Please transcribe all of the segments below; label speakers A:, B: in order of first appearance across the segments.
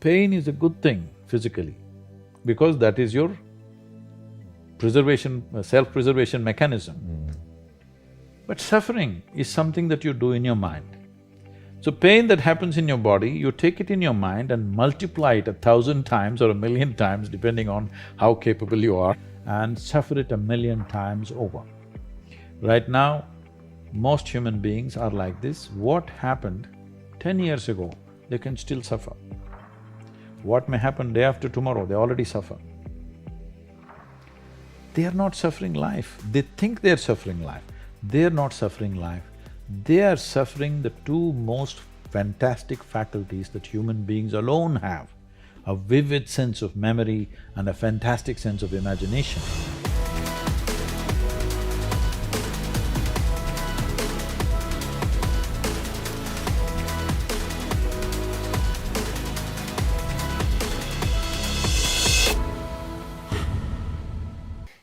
A: Pain is a good thing physically, because that is your preservation, self-preservation mechanism. But suffering is something that you do in your mind. So pain that happens in your body, you take it in your mind and multiply it 1,000 times or 1,000,000 times, depending on how capable you are, and suffer it 1,000,000 times over. Right now, most human beings are like this. What happened 10 years ago, they can still suffer. What may happen day after tomorrow, they already suffer. They are not suffering life, they think they're suffering life. They're not suffering life, they are suffering the two most fantastic faculties that human beings alone have, a vivid sense of memory and a fantastic sense of imagination.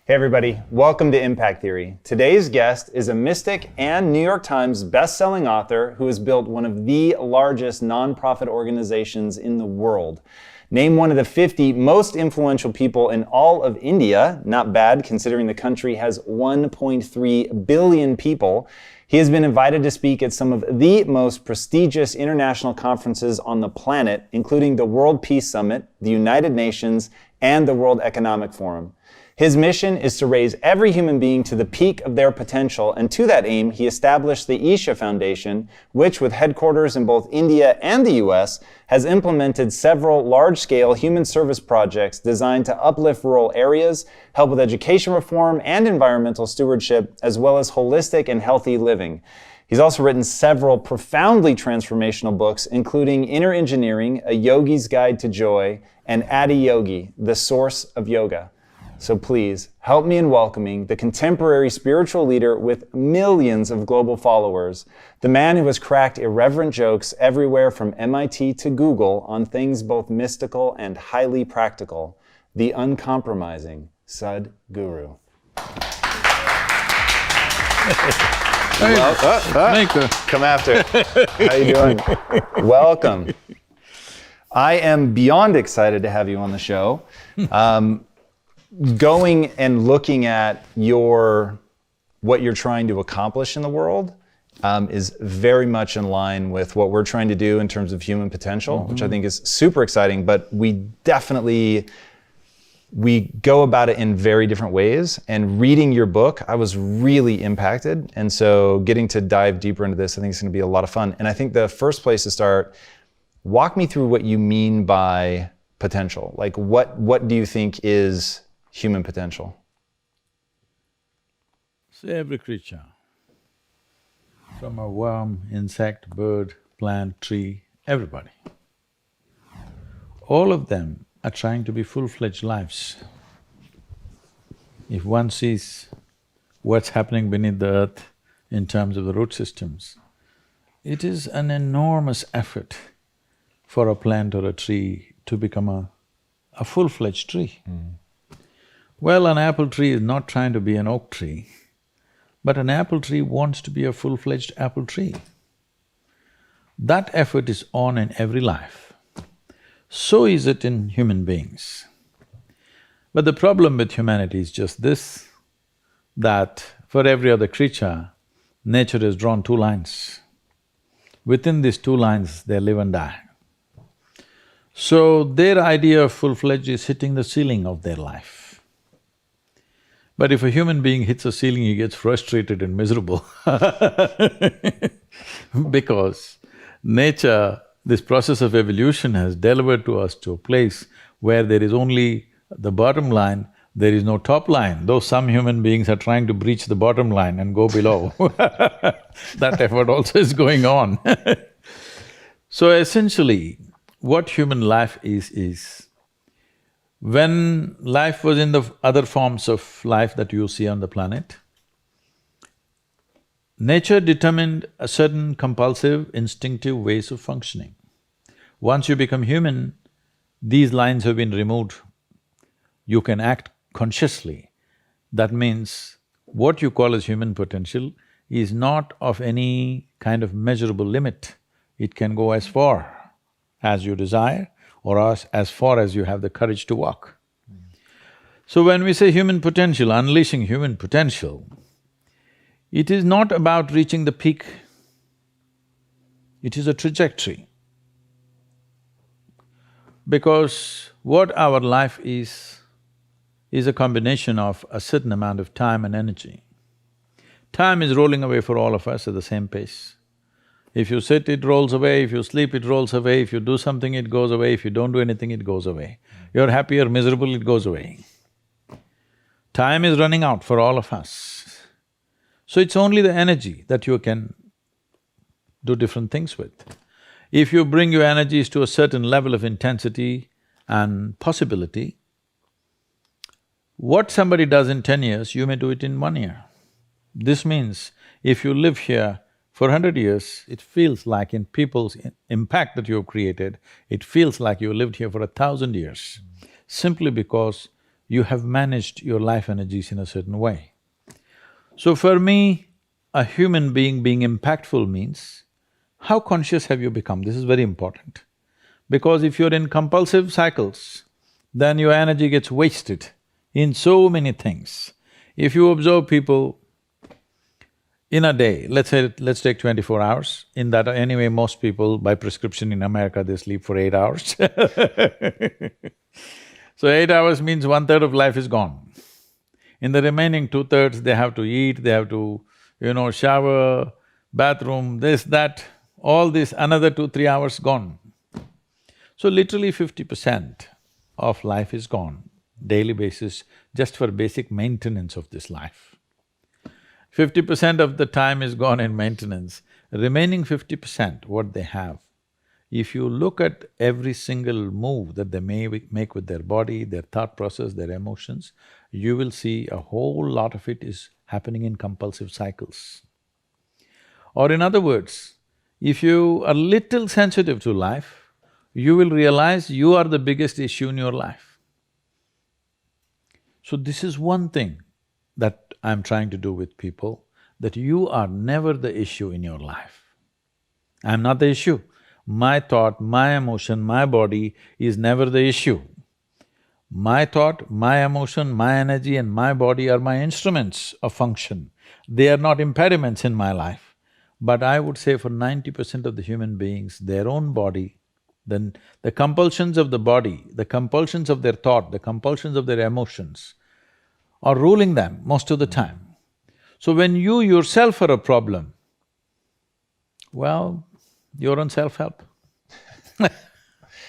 B: Hey everybody, welcome to Impact Theory. Today's guest is a mystic and New York Times best-selling author who has built one of the largest nonprofit organizations in the world. Named one of the 50 most influential people in all of India, not bad considering the country has 1.3 billion people. He has been invited to speak at some of the most prestigious international conferences on the planet, including the World Peace Summit, the United Nations, and the World Economic Forum. His mission is to raise every human being to the peak of their potential, and to that aim, he established the Isha Foundation, which, with headquarters in both India and the US, has implemented several large-scale human service projects designed to uplift rural areas, help with education reform and environmental stewardship, as well as holistic and healthy living. He's also written several profoundly transformational books, including Inner Engineering, A Yogi's Guide to Joy, and Adi Yogi, The Source of Yoga. So please, help me in welcoming the contemporary spiritual leader with millions of global followers, the man who has cracked irreverent jokes everywhere from MIT to Google on things both mystical and highly practical, the uncompromising Sadhguru. Come after. How you doing? Welcome. I am beyond excited to have you on the show. Going and looking at what you're trying to accomplish in the world is very much in line with what we're trying to do in terms of human potential, which I think is super exciting, but we go about it in very different ways. And reading your book, I was really impacted. And so getting to dive deeper into this, I think it's gonna be a lot of fun. And I think the first place to start, walk me through what you mean by potential. Like what do you think is human potential?
A: See, every creature, from a worm, insect, bird, plant, tree, everybody, all of them are trying to be full-fledged lives. If one sees what's happening beneath the earth in terms of the root systems, it is an enormous effort for a plant or a tree to become a full-fledged tree. Well, an apple tree is not trying to be an oak tree, but an apple tree wants to be a full-fledged apple tree. That effort is on in every life. So is it in human beings. But the problem with humanity is just this, that for every other creature, nature has drawn two lines. Within these two lines, they live and die. So their idea of full-fledged is hitting the ceiling of their life. But if a human being hits a ceiling, he gets frustrated and miserable because nature, this process of evolution has delivered to us to a place where there is only the bottom line, there is no top line, though some human beings are trying to breach the bottom line and go below. That effort also is going on. So essentially, what human life is when life was in the other forms of life that you see on the planet, nature determined a certain compulsive, instinctive ways of functioning. Once you become human, these lines have been removed. You can act consciously. That means what you call as human potential is not of any kind of measurable limit. It can go as far as you desire, or as far as you have the courage to walk. So when we say human potential, unleashing human potential, it is not about reaching the peak, it is a trajectory. Because what our life is a combination of a certain amount of time and energy. Time is rolling away for all of us at the same pace. If you sit, it rolls away, if you sleep, it rolls away, if you do something, it goes away, if you don't do anything, it goes away. You're happy or miserable, it goes away. Time is running out for all of us. So it's only the energy that you can do different things with. If you bring your energies to a certain level of intensity and possibility, what somebody does in 10 years, you may do it in 1 year. This means if you live here for 100 years, it feels like in people's impact that you have created, it feels like you lived here for 1,000 years, simply because you have managed your life energies in a certain way. So for me, a human being impactful means, how conscious have you become? This is very important. Because if you're in compulsive cycles, then your energy gets wasted in so many things. If you observe people in a day, let's take 24 hours, in that anyway most people by prescription in America they sleep for 8 hours So 8 hours means 1/3 of life is gone. In the remaining 2/3 they have to eat, they have to, shower, bathroom, this, that, all this, another 2-3 hours gone. So literally 50% of life is gone, daily basis, just for basic maintenance of this life. 50% of the time is gone in maintenance, remaining 50%, what they have. If you look at every single move that they may make with their body, their thought process, their emotions, you will see a whole lot of it is happening in compulsive cycles. Or in other words, if you are little sensitive to life, you will realize you are the biggest issue in your life. So this is one thing that I'm trying to do with people, that you are never the issue in your life. I'm not the issue. My thought, my emotion, my body is never the issue. My thought, my emotion, my energy and my body are my instruments of function. They are not impediments in my life. But I would say for 90% of the human beings, their own body, then the compulsions of the body, the compulsions of their thought, the compulsions of their emotions are ruling them most of the time. So when you yourself are a problem, well, you're on self-help.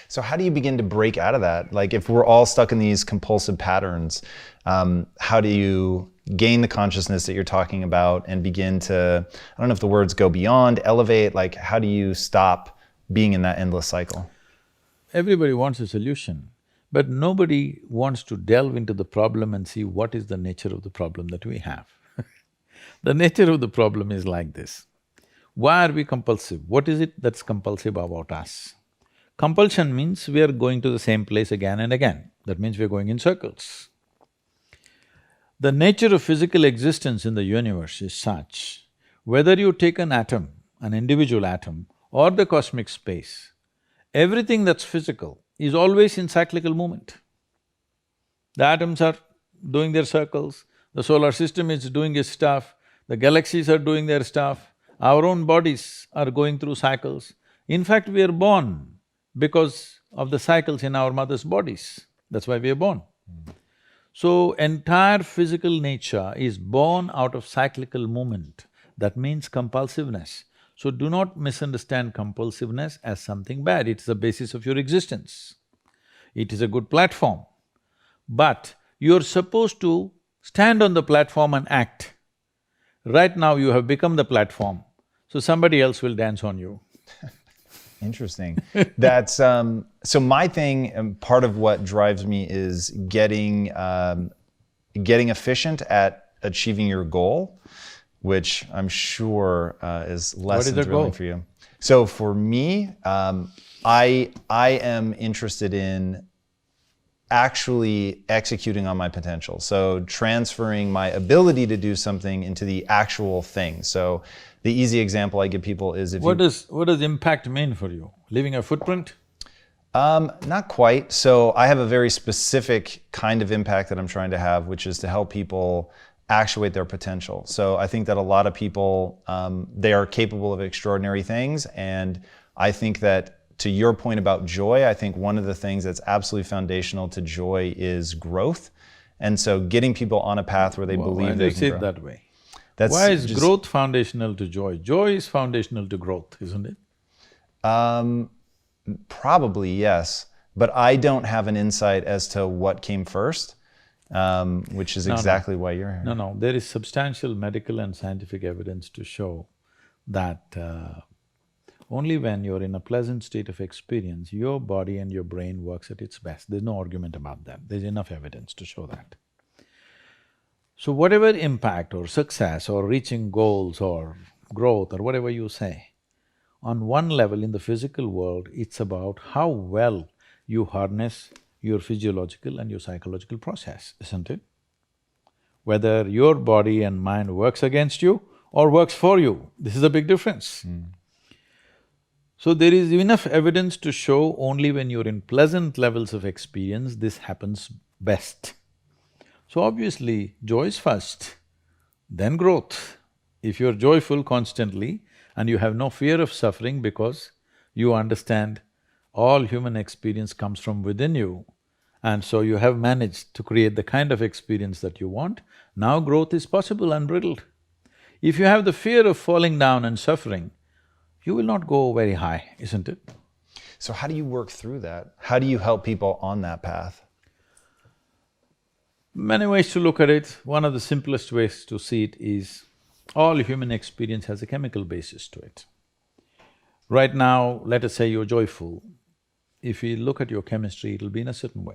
B: So how do you begin to break out of that? Like if we're all stuck in these compulsive patterns, how do you gain the consciousness that you're talking about and begin to, I don't know if the words go beyond, elevate, like how do you stop being in that endless cycle?
A: Everybody wants a solution, but nobody wants to delve into the problem and see what is the nature of the problem that we have. The nature of the problem is like this. Why are we compulsive? What is it that's compulsive about us? Compulsion means we are going to the same place again and again. That means we are going in circles. The nature of physical existence in the universe is such, whether you take an atom, an individual atom, or the cosmic space, everything that's physical is always in cyclical movement. The atoms are doing their circles, the solar system is doing its stuff, the galaxies are doing their stuff, our own bodies are going through cycles. In fact, we are born because of the cycles in our mother's bodies, that's why we are born. So, entire physical nature is born out of cyclical movement, that means compulsiveness. So do not misunderstand compulsiveness as something bad, it's the basis of your existence. It is a good platform, but you're supposed to stand on the platform and act. Right now you have become the platform, so somebody else will dance on you.
B: Interesting. That's so my thing, and part of what drives me is getting efficient at achieving your goal, which I'm sure is less than thrilling for you. So for me, I am interested in actually executing on my potential. So transferring my ability to do something into the actual thing. So the easy example I give people is if
A: What does impact mean for you? Leaving a footprint?
B: Not quite. So I have a very specific kind of impact that I'm trying to have, which is to help people actuate their potential. So I think that a lot of people, they are capable of extraordinary things. And I think that, to your point about joy, I think one of the things that's absolutely foundational to joy is growth. And so getting people on a path where they believe they can
A: say
B: grow.
A: it that way?
B: That's
A: Why is
B: just,
A: growth foundational to joy? Joy is foundational to growth, isn't it?
B: Probably, yes. But I don't have an insight as to what came first, which is exactly why you're here.
A: No, there is substantial medical and scientific evidence to show that only when you're in a pleasant state of experience, your body and your brain works at its best. There's no argument about that. There's enough evidence to show that. So whatever impact or success or reaching goals or growth or whatever you say, on one level in the physical world, it's about how well you harness your physiological and your psychological process, isn't it? Whether your body and mind works against you or works for you, this is a big difference. So there is enough evidence to show only when you're in pleasant levels of experience, this happens best. So obviously, joy is first, then growth. If you're joyful constantly and you have no fear of suffering because you understand all human experience comes from within you, and so you have managed to create the kind of experience that you want, now growth is possible unbridled. If you have the fear of falling down and suffering, you will not go very high, isn't it?
B: So how do you work through that? How do you help people on that path?
A: Many ways to look at it. One of the simplest ways to see it is all human experience has a chemical basis to it. Right now, let us say you're joyful. If you look at your chemistry, it'll be in a certain way.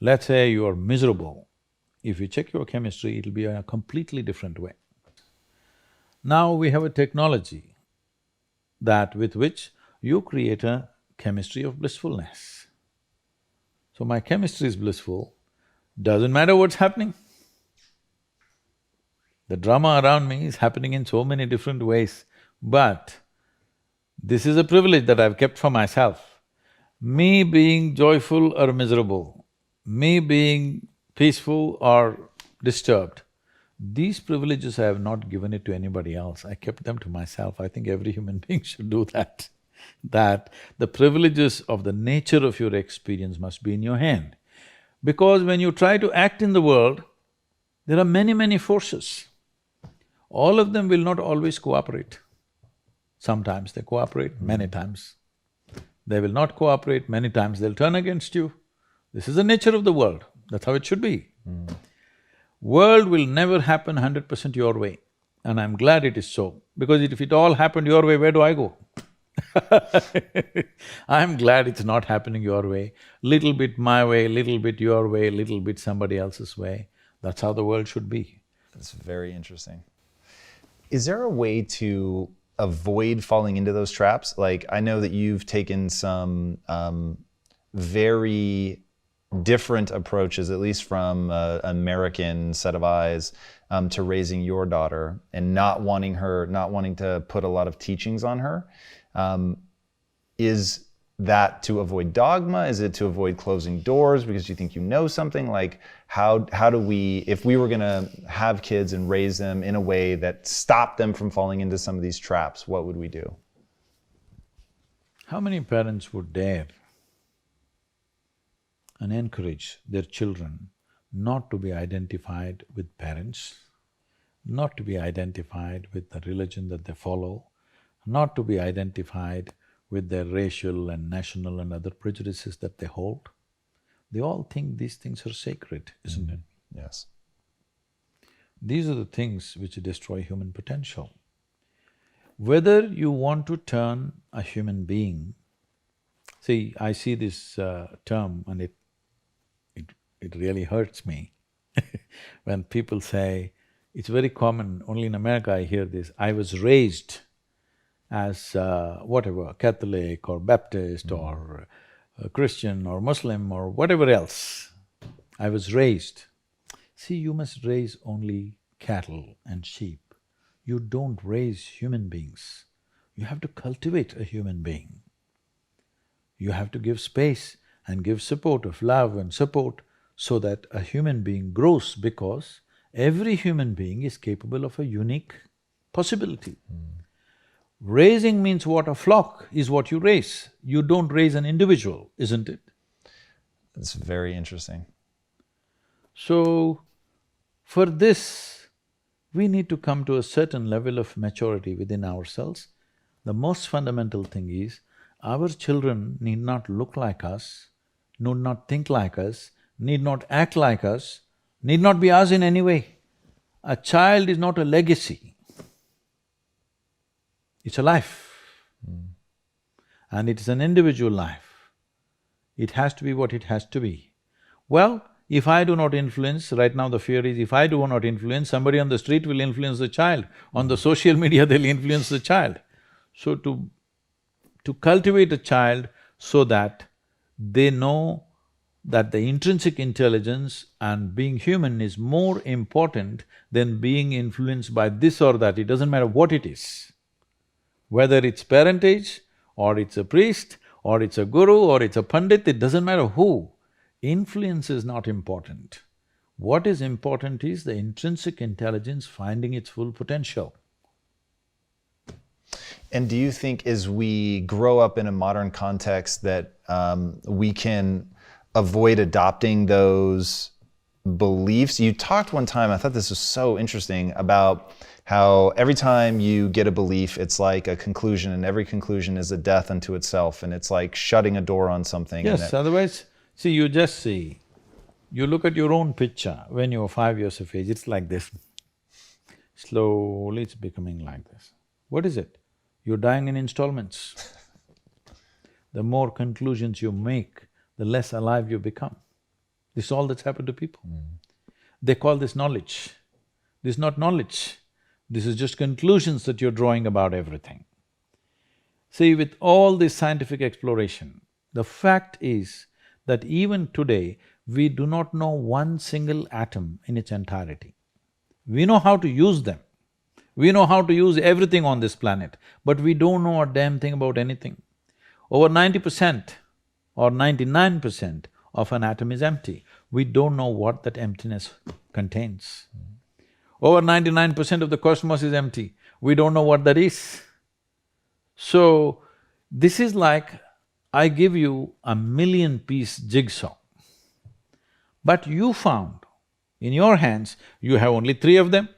A: Let's say you're miserable. If you check your chemistry, it'll be in a completely different way. Now we have a technology that with which you create a chemistry of blissfulness. So my chemistry is blissful, doesn't matter what's happening. The drama around me is happening in so many different ways, but this is a privilege that I've kept for myself. Me being joyful or miserable, me being peaceful or disturbed, these privileges I have not given it to anybody else, I kept them to myself. I think every human being should do that. That the privileges of the nature of your experience must be in your hand. Because when you try to act in the world, there are many forces. All of them will not always cooperate. Sometimes they cooperate, many times they will not cooperate, many times they'll turn against you. This is the nature of the world, that's how it should be. World will never happen 100% your way, and I'm glad it is so, because if it all happened your way, where do I go? I'm glad it's not happening your way. Little bit my way, little bit your way, little bit somebody else's way. That's how the world should be.
B: That's very interesting. Is there a way to avoid falling into those traps? Like, I know that you've taken some very different approaches, at least from an American set of eyes, to raising your daughter and not wanting to put a lot of teachings on her. Is that to avoid dogma? Is it to avoid closing doors because you think you know something? Like, how do we, if we were gonna have kids and raise them in a way that stopped them from falling into some of these traps, what would we do?
A: How many parents would dare and encourage their children not to be identified with parents, not to be identified with the religion that they follow, not to be identified with their racial and national and other prejudices that they hold? They all think these things are sacred, isn't it?
B: Yes.
A: These are the things which destroy human potential. Whether you want to turn a human being… See, I see this term and it really hurts me when people say, it's very common, only in America I hear this, I was raised as whatever, Catholic or Baptist or Christian or Muslim or whatever else. I was raised. See, you must raise only cattle and sheep. You don't raise human beings. You have to cultivate a human being. You have to give space and give support of love and support so that a human being grows, because every human being is capable of a unique possibility. Raising means what? A flock is what you raise. You don't raise an individual, isn't it?
B: It's very interesting.
A: So, for this, we need to come to a certain level of maturity within ourselves. The most fundamental thing is, our children need not look like us, need not think like us, need not act like us, need not be us in any way. A child is not a legacy, it's a life. And it is an individual life. It has to be what it has to be. Well, if I do not influence, right now the fear is if I do not influence, somebody on the street will influence the child. On the social media, they'll influence the child. So to cultivate a child so that they know that the intrinsic intelligence and being human is more important than being influenced by this or that, it doesn't matter what it is. Whether it's parentage, or it's a priest, or it's a guru, or it's a pandit, it doesn't matter who. Influence is not important. What is important is the intrinsic intelligence finding its full potential.
B: And do you think as we grow up in a modern context that we can avoid adopting those beliefs? You talked one time, I thought this was so interesting, about how every time you get a belief, it's like a conclusion, and every conclusion is a death unto itself, and it's like shutting a door on something.
A: Yes, otherwise, see, you look at your own picture when you were 5 years of age, it's like this. Slowly it's becoming like this. What is it? You're dying in installments. The more conclusions you make, the less alive you become. This is all that's happened to people. They call this knowledge. This is not knowledge. This is just conclusions that you're drawing about everything. See, with all this scientific exploration, the fact is that even today, we do not know one single atom in its entirety. We know how to use them. We know how to use everything on this planet, but we don't know a damn thing about anything. Over 90% or 99% of an atom is empty. We don't know what that emptiness contains. Over 99% of the cosmos is empty. We don't know what that is. So, this is like I give you a 1,000,000-piece jigsaw, but you found in your hands, you have only 3 of them.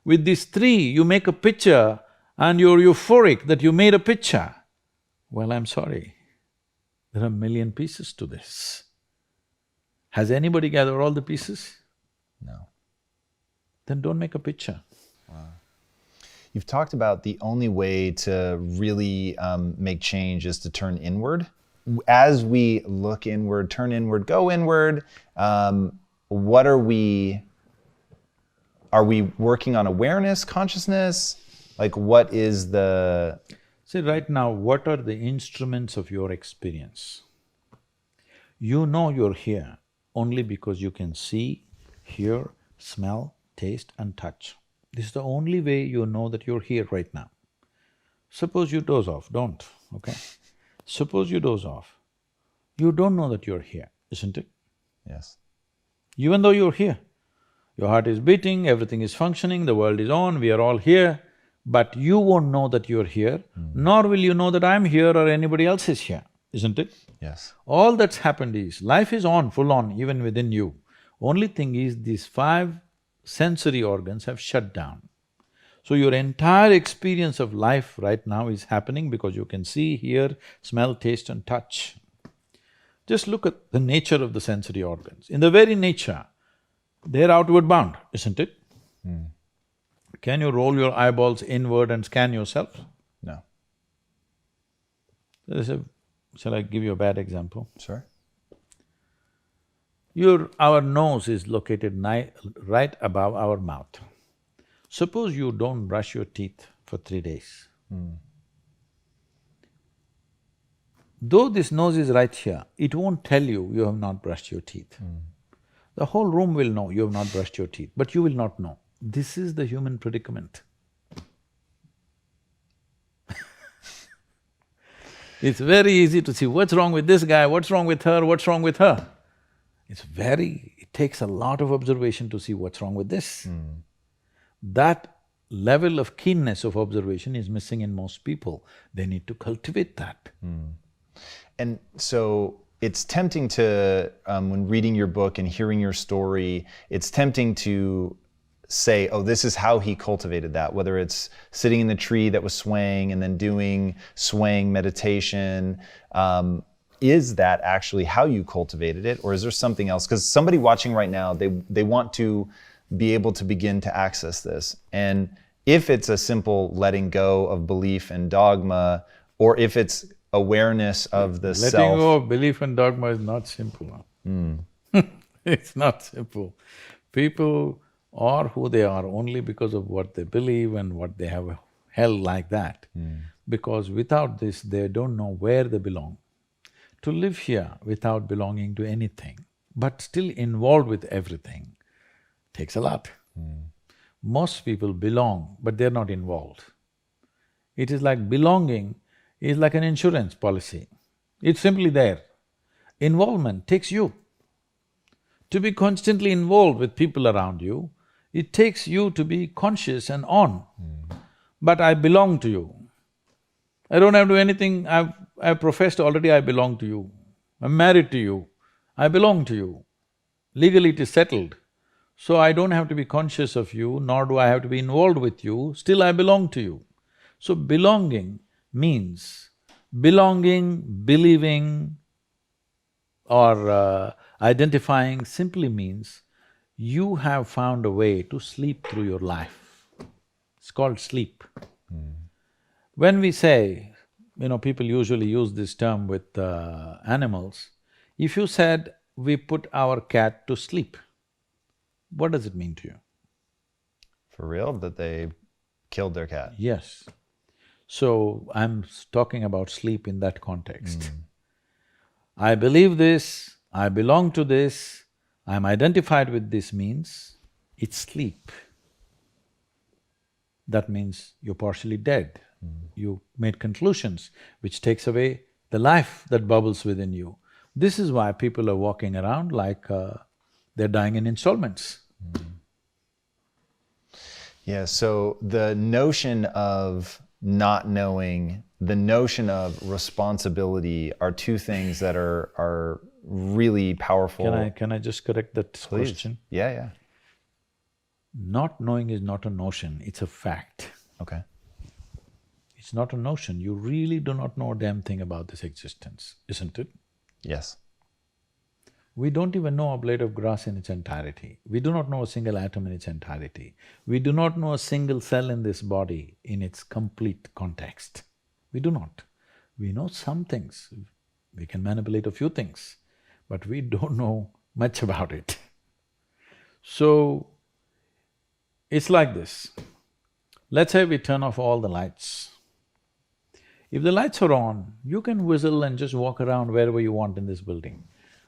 A: With these 3, you make a picture and you're euphoric that you made a picture. Well, I'm sorry, there are 1,000,000 pieces to this. Has anybody gathered all the pieces?
B: No.
A: Then don't make a picture.
B: Wow. You've talked about the only way to really make change is to turn inward. As we look inward, turn inward, go inward, what are we working on awareness, consciousness? Like what is the…
A: See, right now, what are the instruments of your experience? You know you're here only because you can see, hear, smell, taste and touch. This is the only way you know that you're here right now. Suppose you doze off, don't, okay? Suppose you doze off, you don't know that you're here, isn't it?
B: Yes.
A: Even though you're here, your heart is beating, everything is functioning, the world is on, we are all here, but you won't know that you're here, nor will you know that I'm here or anybody else is here, isn't it?
B: Yes.
A: All that's happened is, life is on, full on, even within you. Only thing is, these 5 sensory organs have shut down. So your entire experience of life right now is happening because you can see, hear, smell, taste and touch. Just look at the nature of the sensory organs. In the very nature, they're outward bound, isn't it? Can you roll your eyeballs inward and scan yourself?
B: No.
A: Shall I give you a bad example?
B: Sure.
A: Our nose is located right above our mouth. Suppose you don't brush your teeth for 3 days. Though this nose is right here, it won't tell you you have not brushed your teeth. The whole room will know you have not brushed your teeth, but you will not know. This is the human predicament. It's very easy to see what's wrong with this guy, what's wrong with her, what's wrong with her. It takes a lot of observation to see what's wrong with this. That level of keenness of observation is missing in most people. They need to cultivate that.
B: And so it's tempting to, when reading your book and hearing your story, it's tempting to say, oh, this is how he cultivated that, whether it's sitting in the tree that was swaying and then doing swaying meditation. Is that actually how you cultivated it, or is there something else? Because somebody watching right now, they want to be able to begin to access this. And if it's a simple letting go of belief and dogma, or if it's awareness of the self.
A: Letting go of belief and dogma is not simple. It's not simple. People are who they are only because of what they believe and what they have held like that. Because without this, they don't know where they belong. To live here without belonging to anything, but still involved with everything, takes a lot. Most people belong, but they're not involved. It is like belonging is like an insurance policy. It's simply there. Involvement takes you. To be constantly involved with people around you, it takes you to be conscious and on. But I belong to you. I don't have to do anything, I've professed already I belong to you. I'm married to you, I belong to you. Legally it is settled. So I don't have to be conscious of you, nor do I have to be involved with you, still I belong to you. So belonging means, believing or identifying simply means you have found a way to sleep through your life. It's called sleep. When we say, people usually use this term with animals, if you said, we put our cat to sleep, what does it mean to you?
B: For real? That they killed their cat?
A: Yes. So, I'm talking about sleep in that context. I believe this, I belong to this, I'm identified with this means it's sleep. That means you're partially dead. You made conclusions which takes away the life that bubbles within you. This is why people are walking around like they're dying in installments.
B: Yeah, so the notion of not knowing, the notion of responsibility are two things that are really powerful.
A: Can I just correct that
B: Please.
A: question?
B: Yeah.
A: Not knowing is not a notion, it's a fact.
B: Okay.
A: It's not a notion, you really do not know a damn thing about this existence, isn't it?
B: Yes.
A: We don't even know a blade of grass in its entirety. We do not know a single atom in its entirety. We do not know a single cell in this body in its complete context. We do not. We know some things, we can manipulate a few things, but we don't know much about it. So, it's like this. Let's say we turn off all the lights. If the lights are on, you can whistle and just walk around wherever you want in this building.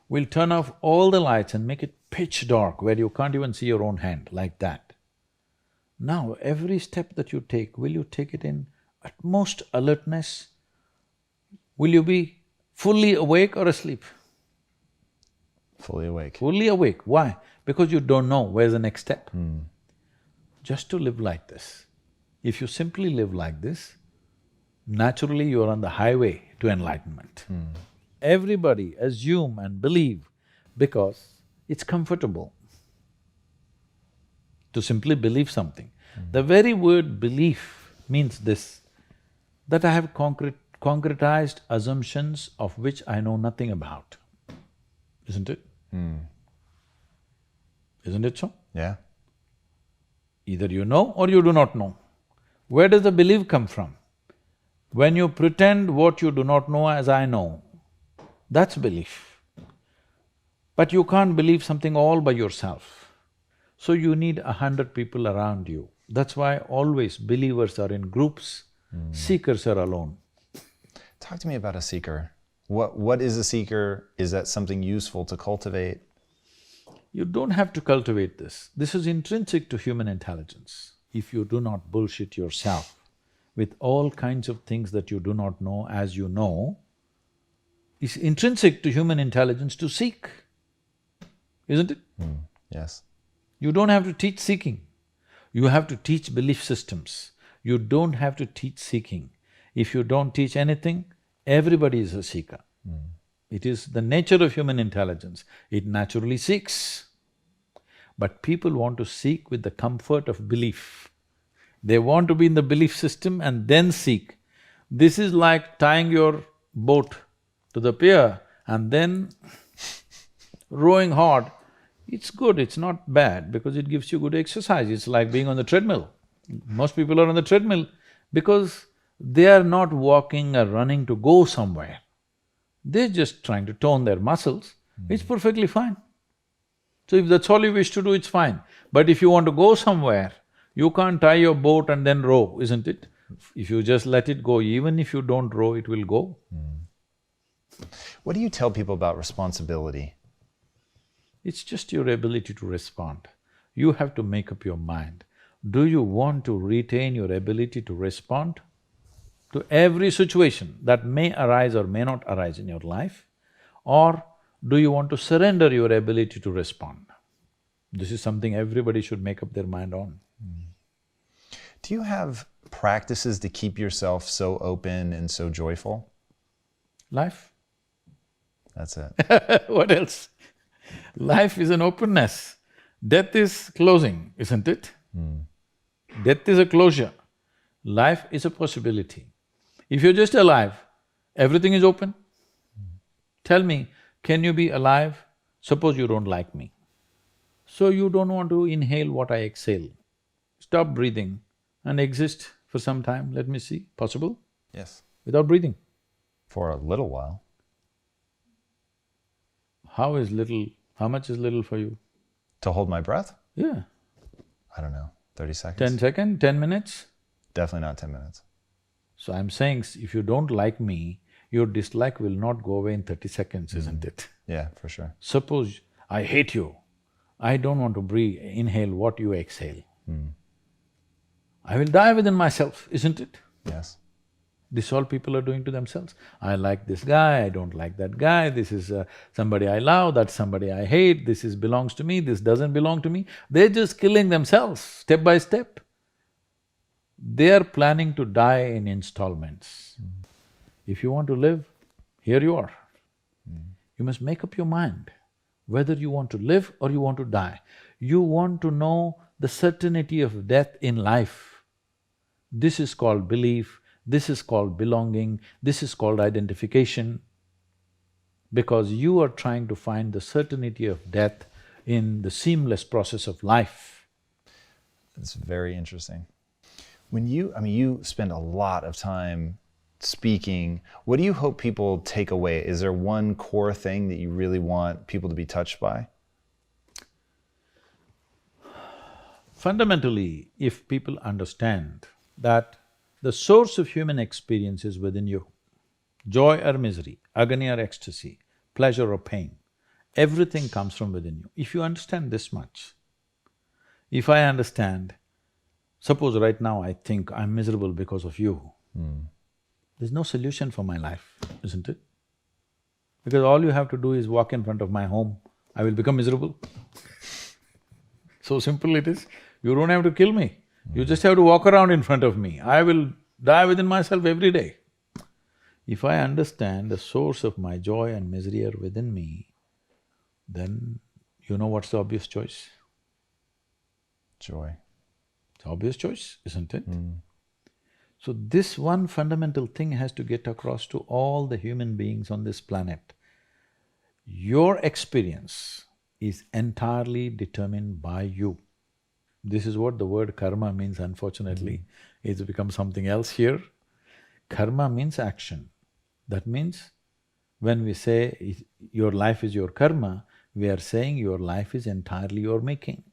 A: We'll turn off all the lights and make it pitch dark where you can't even see your own hand, like that. Now, every step that you take, will you take it in utmost alertness? Will you be fully awake or asleep?
B: Fully awake.
A: Fully awake. Why? Because you don't know where's the next step. Just to live like this. If you simply live like this, naturally you're on the highway to enlightenment. Everybody assume and believe because it's comfortable to simply believe something. The very word belief means this, that I have concretized assumptions of which I know nothing about, isn't it? Isn't it so?
B: Yeah.
A: Either you know or you do not know. Where does the belief come from? When you pretend what you do not know as I know, that's belief. But you can't believe something all by yourself. So you need 100 people around you. That's why always believers are in groups, seekers are alone.
B: Talk to me about a seeker. What is a seeker? Is that something useful to cultivate?
A: You don't have to cultivate this. This is intrinsic to human intelligence. If you do not bullshit yourself, with all kinds of things that you do not know as you know, is intrinsic to human intelligence to seek, isn't it?
B: Yes.
A: You don't have to teach seeking. You have to teach belief systems. You don't have to teach seeking. If you don't teach anything, everybody is a seeker. It is the nature of human intelligence, it naturally seeks. But people want to seek with the comfort of belief. They want to be in the belief system and then seek. This is like tying your boat to the pier and then rowing hard. It's good, it's not bad because it gives you good exercise. It's like being on the treadmill. Most people are on the treadmill because they are not walking or running to go somewhere. They're just trying to tone their muscles. It's perfectly fine. So if that's all you wish to do, it's fine. But if you want to go somewhere, you can't tie your boat and then row, isn't it? If you just let it go, even if you don't row, it will go.
B: What do you tell people about responsibility?
A: It's just your ability to respond. You have to make up your mind. Do you want to retain your ability to respond to every situation that may arise or may not arise in your life? Or do you want to surrender your ability to respond? This is something everybody should make up their mind on.
B: Do you have practices to keep yourself so open and so joyful?
A: Life?
B: That's it.
A: What else? Life is an openness. Death is closing, isn't it? Death is a closure. Life is a possibility. If you're just alive, everything is open. Tell me, can you be alive? Suppose you don't like me. So you don't want to inhale what I exhale. Stop breathing and exist for some time, let me see. Possible?
B: Yes.
A: Without breathing.
B: For a little while.
A: How is little… how much is little for you?
B: To hold my breath?
A: Yeah.
B: I don't know, 30 seconds?
A: 10 seconds, 10 minutes?
B: Definitely not 10 minutes.
A: So I'm saying, if you don't like me, your dislike will not go away in 30 seconds, isn't it?
B: Yeah, for sure.
A: Suppose I hate you, I don't want to breathe, inhale what you exhale. I will die within myself, isn't it?
B: Yes.
A: This is all people are doing to themselves. I like this guy, I don't like that guy, this is somebody I love, that's somebody I hate, this is belongs to me, this doesn't belong to me. They're just killing themselves step by step. They are planning to die in installments. If you want to live, here you are. You must make up your mind whether you want to live or you want to die. You want to know the certainty of death in life. This is called belief, this is called belonging, this is called identification, because you are trying to find the certainty of death in the seamless process of life.
B: It's very interesting. When you spend a lot of time speaking, what do you hope people take away? Is there one core thing that you really want people to be touched by?
A: Fundamentally, if people understand that the source of human experience is within you, joy or misery, agony or ecstasy, pleasure or pain, everything comes from within you. If you understand this much, if I understand, suppose right now I think I'm miserable because of you, there's no solution for my life, isn't it? Because all you have to do is walk in front of my home, I will become miserable. So simple it is. You don't have to kill me, you just have to walk around in front of me. I will die within myself every day. If I understand the source of my joy and misery are within me, then you know what's the obvious choice?
B: Joy.
A: It's the obvious choice, isn't it? So this one fundamental thing has to get across to all the human beings on this planet. Your experience is entirely determined by you. This is what the word karma means, unfortunately. It's become something else here. Karma means action. That means when we say your life is your karma, we are saying your life is entirely your making,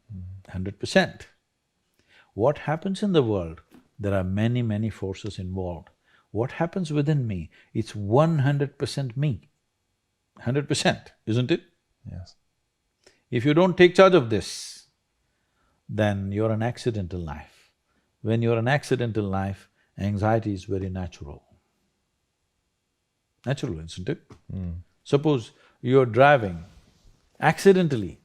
A: 100%. What happens in the world? There are many, many forces involved. What happens within me? It's 100% me, 100%, isn't it?
B: Yes.
A: If you don't take charge of this, then you're an accidental life. When you're an accidental life, Anxiety is very natural. Natural, isn't it? Suppose you're driving accidentally,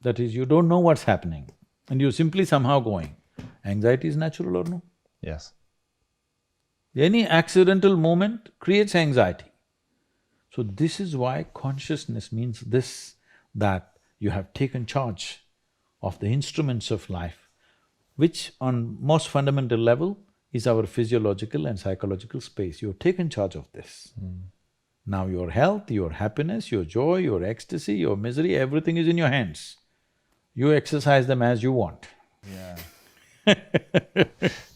A: that is, you don't know what's happening and you're simply somehow going. Anxiety is natural or no?
B: Yes.
A: Any accidental movement creates anxiety. So this is why consciousness means this, that you have taken charge of the instruments of life, which on most fundamental level is our physiological and psychological space. You've taken charge of this. Now your health, your happiness, your joy, your ecstasy, your misery, everything is in your hands. You exercise them as you want.
B: Yeah.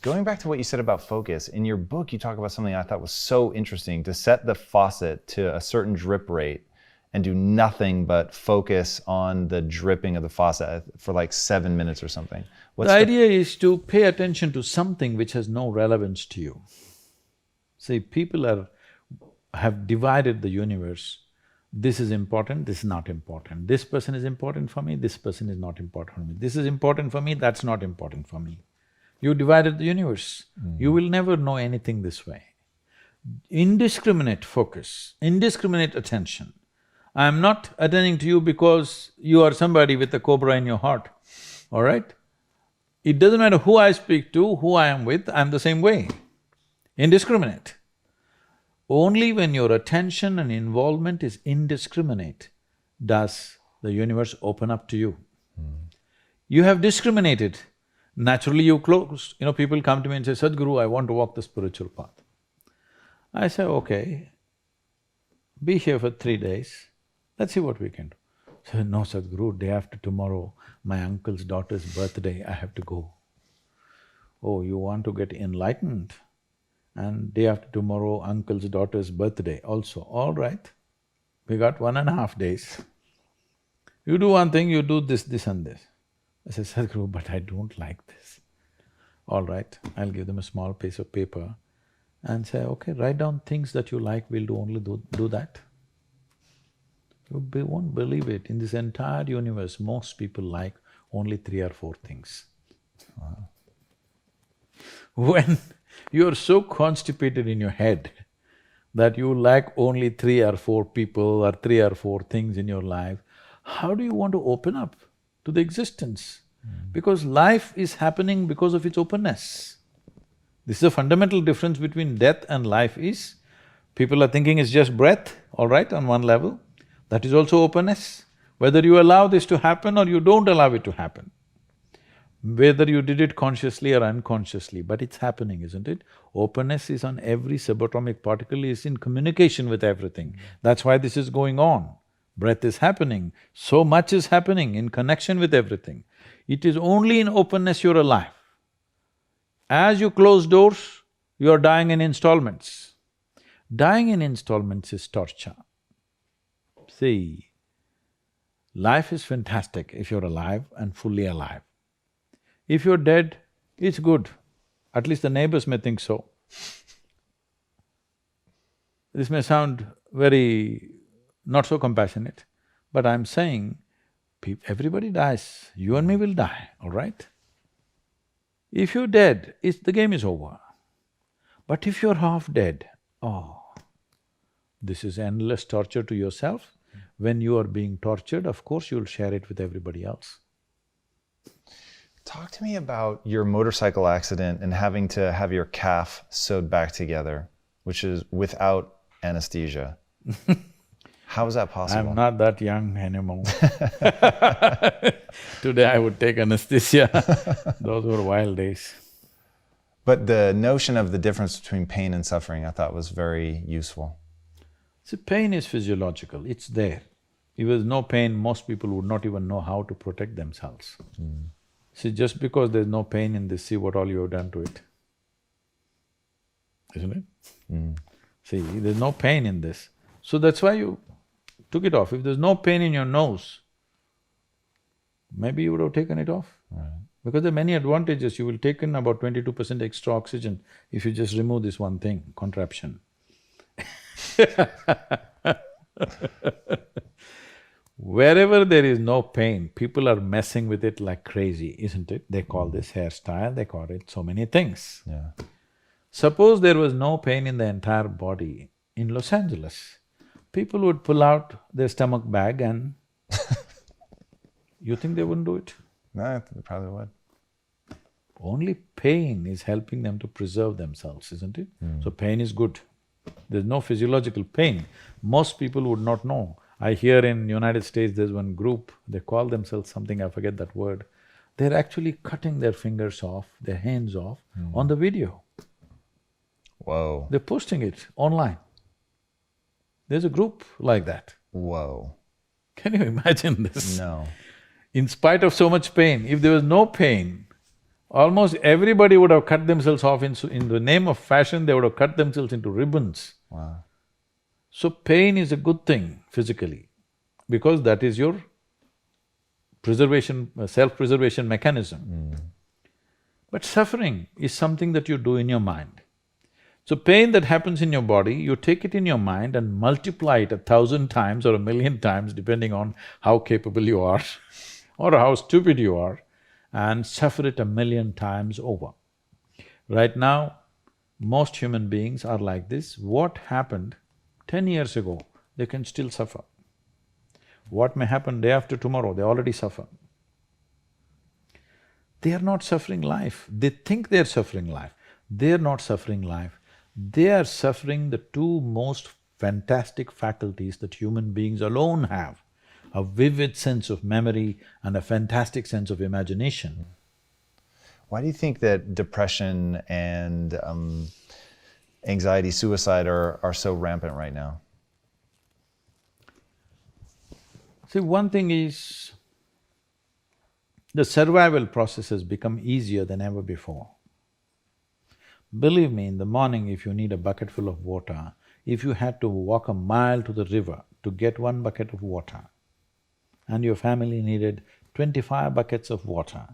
B: Going back to what you said about focus, in your book you talk about something I thought was so interesting, to set the faucet to a certain drip rate and do nothing but focus on the dripping of the faucet for like 7 minutes or something.
A: The idea is to pay attention to something which has no relevance to you. See, people have divided the universe. This is important, this is not important. This person is important for me, this person is not important for me. This is important for me, that's not important for me. You divided the universe. You will never know anything this way. Indiscriminate focus, indiscriminate attention. I'm not attending to you because you are somebody with a cobra in your heart, all right? It doesn't matter who I speak to, who I am with, I'm the same way. Indiscriminate. Only when your attention and involvement is indiscriminate does the universe open up to you. You have discriminated, naturally you close. People come to me and say, Sadhguru, I want to walk the spiritual path. I say, okay, be here for 3 days, let's see what we can do. So, no Sadhguru, day after tomorrow, my uncle's daughter's birthday, I have to go. Oh, you want to get enlightened? And day after tomorrow, uncle's daughter's birthday also. All right, we got 1.5 days. You do one thing, you do this, this and this. I say, Sadhguru, but I don't like this. All right, I'll give them a small piece of paper and say, okay, write down things that you like, we'll only do that. You won't believe it, in this entire universe, most people like only 3 or 4 things.
B: Wow.
A: When you're so constipated in your head that you like only 3 or 4 people or 3 or 4 things in your life, how do you want to open up to the existence? Because life is happening because of its openness. This is a fundamental difference between death and life is, people are thinking it's just breath, all right, on one level. That is also openness. Whether you allow this to happen or you don't allow it to happen, whether you did it consciously or unconsciously, but it's happening, isn't it? Openness is on every subatomic particle, is in communication with everything. That's why this is going on. Breath is happening, so much is happening in connection with everything. It is only in openness you're alive. As you close doors, you're dying in installments. Dying in installments is torture. See, life is fantastic if you're alive and fully alive. If you're dead, it's good, at least the neighbors may think so. This may sound very not so compassionate, but I'm saying, everybody dies, you and me will die, all right? If you're dead, the game is over. But if you're half dead, oh, this is endless torture to yourself. When you are being tortured, of course you'll share it with everybody else.
B: Talk to me about your motorcycle accident and having to have your calf sewed back together, which is without anesthesia. How is that possible?
A: I'm not that young anymore. Today I would take anesthesia. Those were wild days.
B: But the notion of the difference between pain and suffering I thought was very useful.
A: See, pain is physiological, it's there. If there's no pain, most people would not even know how to protect themselves. See, just because there's no pain in this, see what all you have done to it, isn't it? See, there's no pain in this, so that's why you took it off. If there's no pain in your nose, maybe you would have taken it off.
B: Right.
A: Because there are many advantages. You will take in about 22% extra oxygen if you just remove this one thing, contraption. Wherever there is no pain, people are messing with it like crazy, isn't it? They call this hairstyle, they call it so many things.
B: Yeah.
A: Suppose there was no pain in the entire body in Los Angeles, people would pull out their stomach bag and you think they wouldn't do it?
B: No, they probably would.
A: Only pain is helping them to preserve themselves, isn't it? So pain is good. There's no physiological pain. Most people would not know. I hear in United States there's one group, they call themselves something, I forget that word. They're actually cutting their fingers off, their hands off on the video.
B: Whoa.
A: They're posting it online. There's a group like that.
B: Whoa.
A: Can you imagine this?
B: No.
A: In spite of so much pain, if there was no pain, almost everybody would have cut themselves off in the name of fashion, they would have cut themselves into ribbons.
B: Wow.
A: So pain is a good thing physically, because that is your preservation, self-preservation mechanism. But suffering is something that you do in your mind. So pain that happens in your body, you take it in your mind and multiply it 1,000 times or 1,000,000 times, depending on how capable you are or how stupid you are, and suffer it 1,000,000 times over. Right now, most human beings are like this. What happened 10 years ago, they can still suffer. What may happen day after tomorrow, they already suffer. They are not suffering life, they think they're suffering life. They're not suffering life, they are suffering the two most fantastic faculties that human beings alone have, a vivid sense of memory and a fantastic sense of imagination.
B: Why do you think that depression and anxiety, suicide are so rampant right now?
A: See, one thing is, the survival process has become easier than ever before. Believe me, in the morning if you need a bucket full of water, if you had to walk a mile to the river to get one bucket of water, and your family needed 25 buckets of water,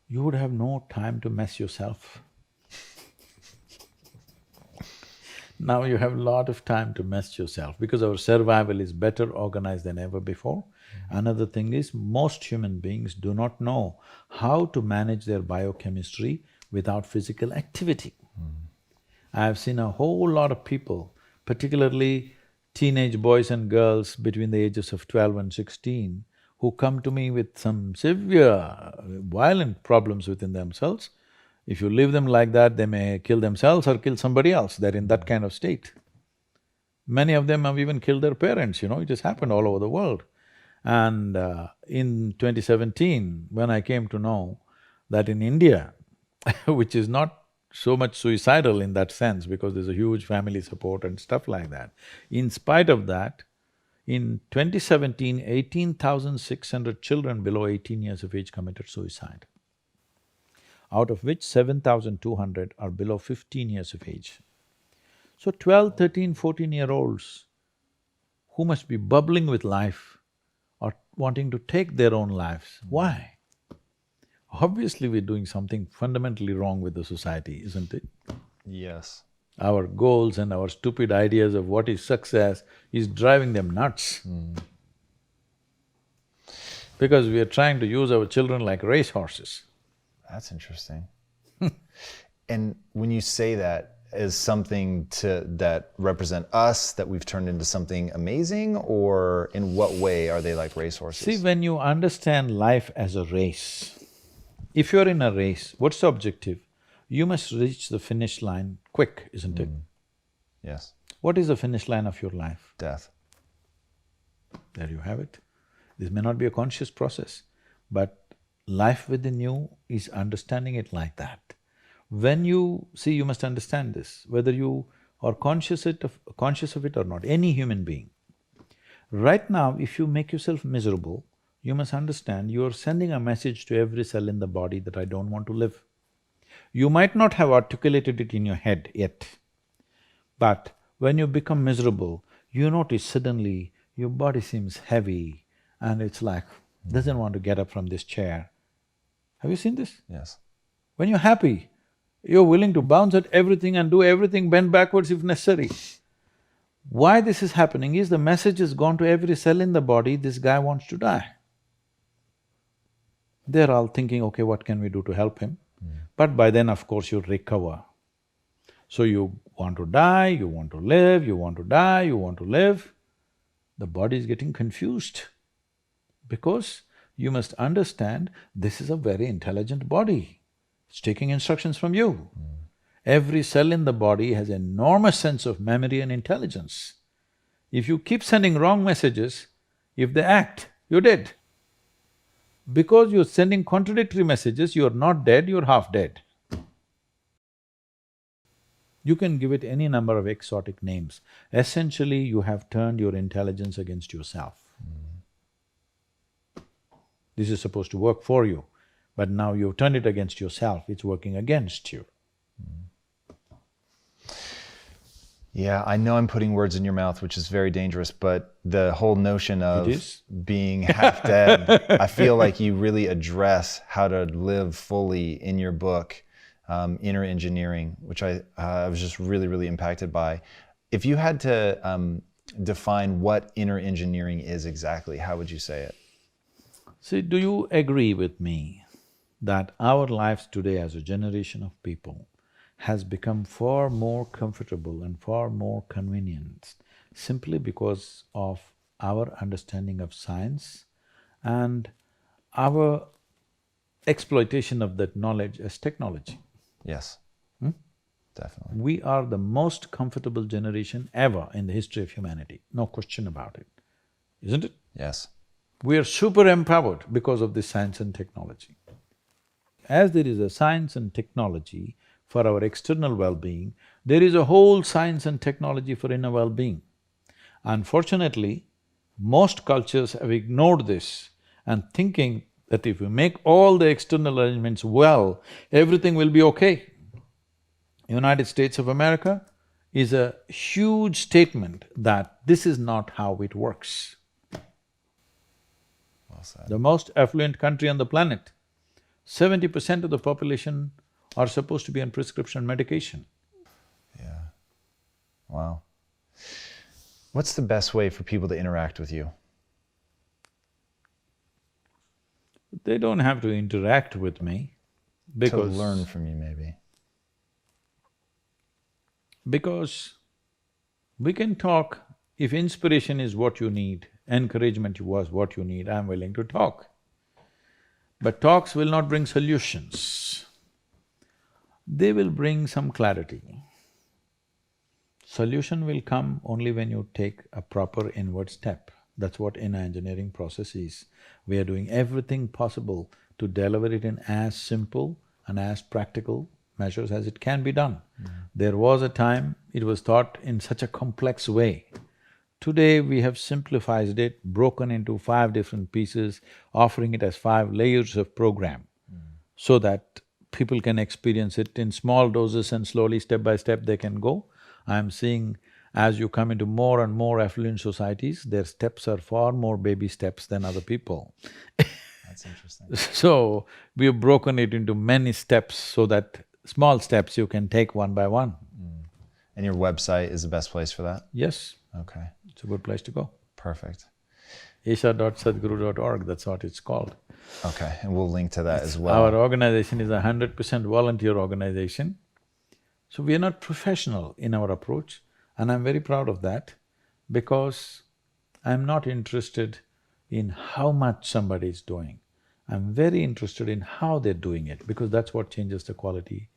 A: you would have no time to mess yourself. Now you have a lot of time to mess yourself because our survival is better organized than ever before. Another thing is, most human beings do not know how to manage their biochemistry without physical activity. I've seen a whole lot of people, particularly teenage boys and girls between the ages of 12 and 16, who come to me with some severe, violent problems within themselves. If you leave them like that, they may kill themselves or kill somebody else, they're in that kind of state. Many of them have even killed their parents, it has happened all over the world. And in 2017, when I came to know that in India, which is not so much suicidal in that sense because there's a huge family support and stuff like that, in spite of that, in 2017, 18,600 children below 18 years of age committed suicide, out of which 7,200 are below 15 years of age. So 12, 13, 14-year-olds who must be bubbling with life are wanting to take their own lives. Why? Obviously we're doing something fundamentally wrong with the society, isn't it?
B: Yes.
A: Our goals and our stupid ideas of what is success is driving them nuts. Because we are trying to use our children like racehorses.
B: That's interesting. And when you say that as something that represent us, that we've turned into something amazing, or in what way are they like racehorses?
A: See, when you understand life as a race, if you're in a race, what's the objective? You must reach the finish line quick, isn't it?
B: Yes.
A: What is the finish line of your life?
B: Death.
A: There you have it. This may not be a conscious process, but life within you is understanding it like that. When you… see, you must understand this, whether you are conscious of it or not, any human being. Right now, if you make yourself miserable, you must understand you are sending a message to every cell in the body that I don't want to live. You might not have articulated it in your head yet, but when you become miserable, you notice suddenly your body seems heavy and it's like, doesn't want to get up from this chair. Have you seen this?
B: Yes.
A: When you're happy, you're willing to bounce at everything and do everything, bend backwards if necessary. Why this is happening is the message has gone to every cell in the body, this guy wants to die. They're all thinking, okay, what can we do to help him? But by then, of course, you'll recover. So you want to die, you want to live, you want to die, you want to live. The body is getting confused because you must understand this is a very intelligent body. It's taking instructions from you. Every cell in the body has enormous sense of memory and intelligence. If you keep sending wrong messages, if they act, you're dead. Because you're sending contradictory messages, you're not dead, you're half dead. You can give it any number of exotic names. Essentially, you have turned your intelligence against yourself. This is supposed to work for you, but now you've turned it against yourself, it's working against you.
B: Yeah, I know I'm putting words in your mouth, which is very dangerous, but the whole notion of being half dead, I feel like you really address how to live fully in your book, Inner Engineering, which I was just really, really impacted by. If you had to define what inner engineering is exactly, how would you say it?
A: See, do you agree with me that our lives today as a generation of people has become far more comfortable and far more convenient simply because of our understanding of science and our exploitation of that knowledge as technology?
B: Yes, definitely.
A: We are the most comfortable generation ever in the history of humanity, no question about it, isn't it?
B: Yes.
A: We are super empowered because of this science and technology. As there is a science and technology for our external well-being, there is a whole science and technology for inner well-being. Unfortunately, most cultures have ignored this and thinking that if we make all the external arrangements well, everything will be okay. United States of America is a huge statement that this is not how it works.
B: Well said.
A: The most affluent country on the planet, 70% of the population are supposed to be on prescription medication.
B: Yeah. Wow. What's the best way for people to interact with you?
A: They don't have to interact with me because…
B: To learn from you, maybe.
A: Because we can talk, if inspiration is what you need, encouragement was what you need, I'm willing to talk. But talks will not bring solutions. They will bring some clarity. Solution will come only when you take a proper inward step. That's what inner engineering process is. We are doing everything possible to deliver it in as simple and as practical measures as it can be done. There was a time it was taught in such a complex way. Today we have simplified it, broken into 5 different pieces, offering it as 5 layers of program so that people can experience it in small doses and slowly, step by step, they can go. I'm seeing as you come into more and more affluent societies, their steps are far more baby steps than other people.
B: That's interesting.
A: So, we have broken it into many steps so that small steps you can take one by one.
B: And your website is the best place for that?
A: Yes,
B: Okay,
A: it's a good place to go.
B: perfect.
A: isha.sadhguru.org, that's what it's called.
B: Okay, and we'll link to that as well.
A: Our organization is 100% volunteer organization. So we are not professional in our approach, and I'm very proud of that because I'm not interested in how much somebody is doing. I'm very interested in how they're doing it because that's what changes the quality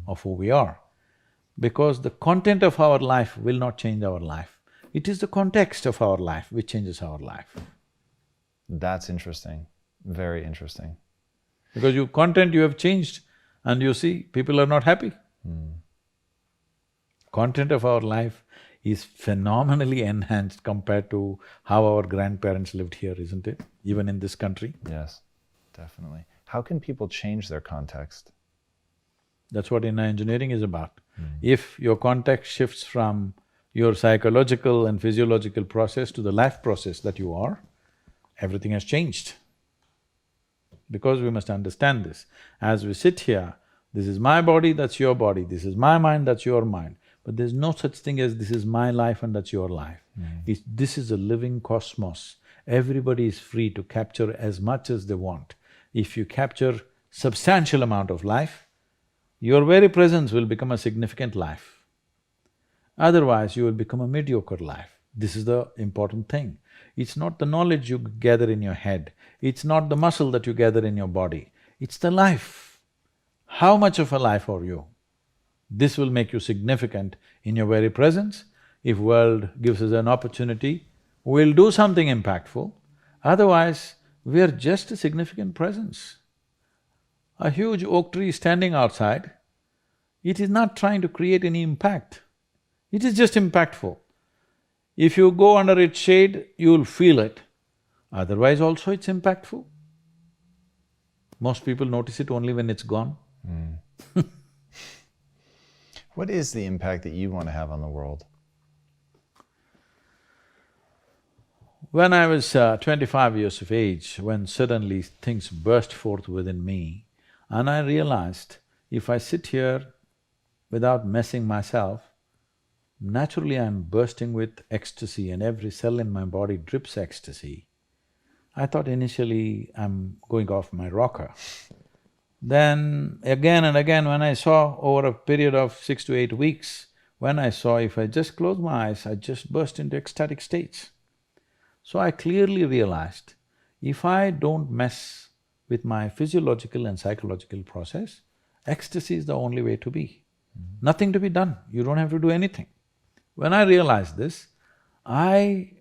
A: of who we are. Because the content of our life will not change our life. It is the context of our life which changes our life.
B: That's interesting, very interesting.
A: Because your content you have changed and you see people are not happy. Content of our life is phenomenally enhanced compared to how our grandparents lived here, isn't it? Even in this country.
B: Yes, definitely. How can people change their context?
A: That's what inner engineering is about. If your context shifts from your psychological and physiological process to the life process that you are, everything has changed. Because we must understand this. As we sit here, this is my body, that's your body, this is my mind, that's your mind. But there's no such thing as this is my life and that's your life. This is a living cosmos. Everybody is free to capture as much as they want. If you capture substantial amount of life, your very presence will become a significant life. Otherwise, you will become a mediocre life. This is the important thing. It's not the knowledge you gather in your head, it's not the muscle that you gather in your body, it's the life. How much of a life are you? This will make you significant in your very presence. If world gives us an opportunity, we'll do something impactful. Otherwise, we are just a significant presence. A huge oak tree standing outside, it is not trying to create any impact. It is just impactful. If you go under its shade, you'll feel it. Otherwise also it's impactful. Most people notice it only when it's gone.
B: What is the impact that you want to have on the world?
A: When I was 25 years of age, when suddenly things burst forth within me, and I realized if I sit here without messing myself, naturally I'm bursting with ecstasy and every cell in my body drips ecstasy. I thought initially I'm going off my rocker. Then again and again when I saw over a period of 6 to 8 weeks, when I saw if I just close my eyes, I just burst into ecstatic states. So I clearly realized, if I don't mess with my physiological and psychological process, ecstasy is the only way to be. Nothing to be done, you don't have to do anything. When I realized this, I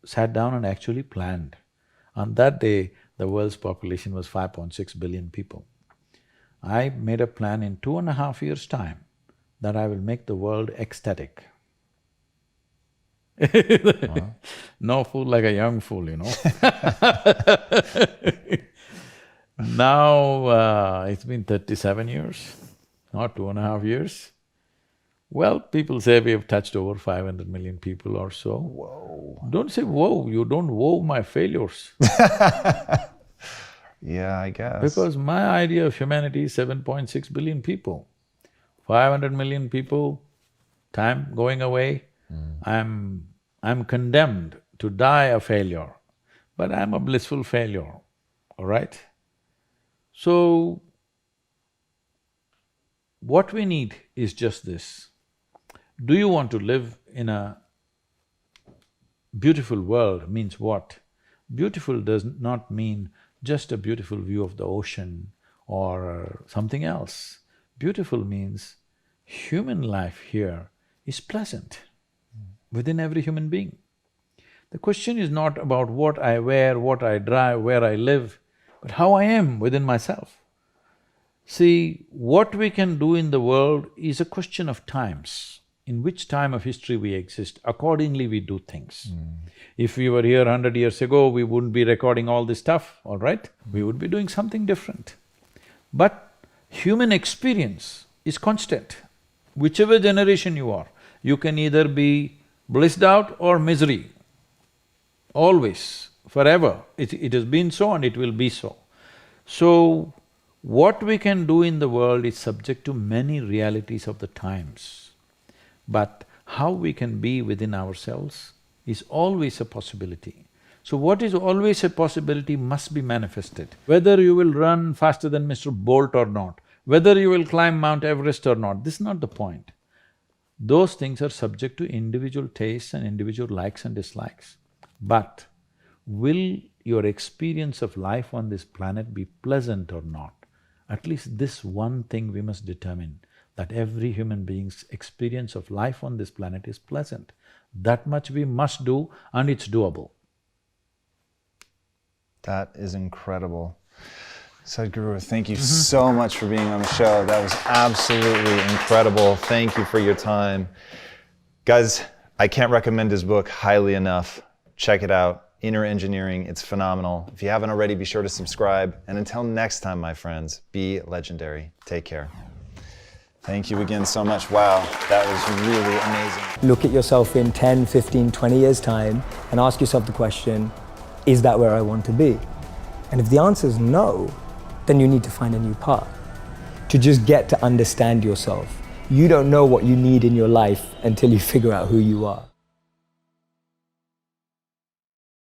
A: sat down and actually planned. On that day, the world's population was 5.6 billion people. I made a plan in 2.5 years' time that I will make the world ecstatic.
B: Wow.
A: No fool like a young fool, you know. Now, it's been 37 years, not 2.5 years. Well, people say we have touched over 500 million people or so.
B: Whoa.
A: Don't say whoa, you don't woe my failures.
B: Yeah, I guess.
A: Because my idea of humanity is 7.6 billion people. 500 million people, time going away, I'm condemned to die a failure, but I'm a blissful failure, all right? So, what we need is just this. Do you want to live in a beautiful world means what? Beautiful does not mean just a beautiful view of the ocean or something else. Beautiful means human life here is pleasant within every human being. The question is not about what I wear, what I drive, where I live, but how I am within myself. See, what we can do in the world is a question of times. In which time of history we exist, accordingly we do things. If we were here 100 years ago, we wouldn't be recording all this stuff, all right? We would be doing something different. But human experience is constant. Whichever generation you are, you can either be blissed out or misery. Always, forever. It has been so and it will be so. So, what we can do in the world is subject to many realities of the times. But how we can be within ourselves is always a possibility. So what is always a possibility must be manifested. Whether you will run faster than Mr. Bolt or not, whether you will climb Mount Everest or not, this is not the point. Those things are subject to individual tastes and individual likes and dislikes. But will your experience of life on this planet be pleasant or not? At least this one thing we must determine, that every human being's experience of life on this planet is pleasant. That much we must do and it's doable.
B: That is incredible. Sadhguru, thank you so much for being on the show. That was absolutely incredible. Thank you for your time. Guys, I can't recommend his book highly enough. Check it out. Inner Engineering, it's phenomenal. If you haven't already, be sure to subscribe. And until next time, my friends, be legendary. Take care. Thank you again so much. Wow, that was really amazing.
C: Look at yourself in 10, 15, 20 years' time and ask yourself the question, is that where I want to be? And if the answer is no, then you need to find a new path. To just get to understand yourself. You don't know what you need in your life until you figure out who you are.